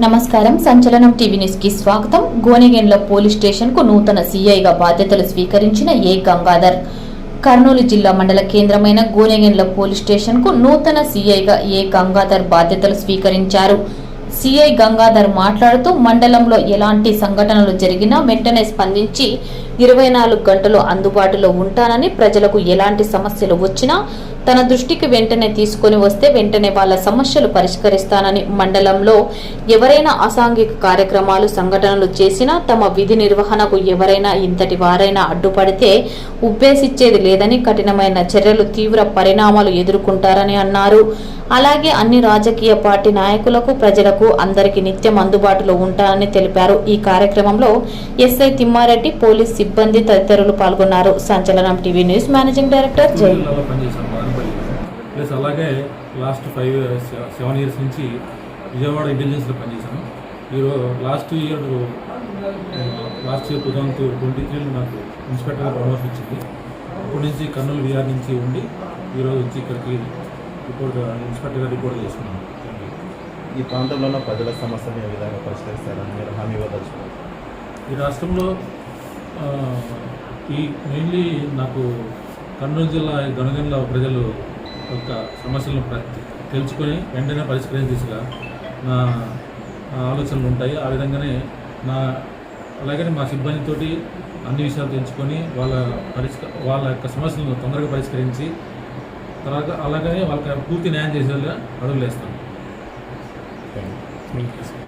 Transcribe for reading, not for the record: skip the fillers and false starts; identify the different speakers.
Speaker 1: నమస్కారం. సంచలనం TV news కి స్వాగతం. గోనెగండ్ల పోలీస్ స్టేషన్ కు నూతన సీఐగా బాధ్యతలు స్వీకరించిన ఏ గంగాధర్. కర్నూలు జిల్లా మండల కేంద్రమైన గోనెగండ్ల పోలీస్ స్టేషన్ కు నూతన సీఐగా ఏ గంగాధర్ బాధ్యతలు స్వీకరించారు. సీఐ గంగాధర్ మాట్లాడుతూ మండలంలో ఎలాంటి సంఘటనలు జరిగినా వెంటనే స్పందించి 24 గంటలు అందుబాటులో ఉంటానని, ప్రజలకు ఎలాంటి సమస్యలు వచ్చినా తన దృష్టికి వెంటనే తీసుకొని వస్తే వెంటనే వాళ్ళ సమస్యలు పరిష్కరిస్తానని, మండలంలో ఎవరైనా అసాంఘిక కార్యక్రమాలు సంఘటనలు చేసినా తమ విధి నిర్వహణకు ఎవరైనా ఇంతటి వారైనా అడ్డుపడితే ఉబ్బేసిచ్చేది లేదని, కఠినమైన చర్యలు తీవ్ర పరిణామాలు ఎదుర్కొంటారని అన్నారు. అలాగే అన్ని రాజకీయ పార్టీ నాయకులకు, ప్రజలకు అందరికీ నిత్యం అందుబాటులో ఉంటానని తెలిపారు. ఈ కార్యక్రమంలో ఎస్ఐ తిమ్మారెడ్డి, పోలీస్ సిబ్బంది తదితరులు పాల్గొన్నారు. సంచలనం టీవీ న్యూస్ మేనేజింగ్ డైరెక్టర్ జై.
Speaker 2: అలాగే లాస్ట్ 7 ఇయర్స్ నుంచి విజయవాడ ఇంటెలిజెన్స్లో పనిచేశాను. లాస్ట్ ఇయర్ 2023 నాకు ఇన్స్పెక్టర్గా ప్రమోషన్ వచ్చింది. అప్పటి నుంచి కర్నూలు విఆర్ నుంచి ఉండి ఈరోజు వచ్చి ఇక్కడికి ఇన్స్పెక్టర్గా రిపోర్ట్ చేసుకున్నాను.
Speaker 3: ఈ ప్రాంతంలో ప్రజల సమస్యలు ఏ విధంగా పరిష్కరిస్తారని మీరు హామీ ఇవ్వదలుచుకున్నారు?
Speaker 2: ఈ రాష్ట్రంలో మెయిన్లీ నాకు కర్నూలు జిల్లా గొనగండ్ల ప్రజలు యొక్క సమస్యలను తెలుసుకొని వెంటనే పరిష్కరించే దిశగా నా ఆలోచనలు ఉంటాయి. ఆ విధంగానే అలాగనే మా సిబ్బందితోటి అన్ని విషయాలు తెలుసుకొని వాళ్ళ యొక్క సమస్యలను తొందరగా పరిష్కరించి తర్వాత అలాగనే వాళ్ళకి పూర్తి న్యాయం చేసేలా అడుగులు వేస్తాను.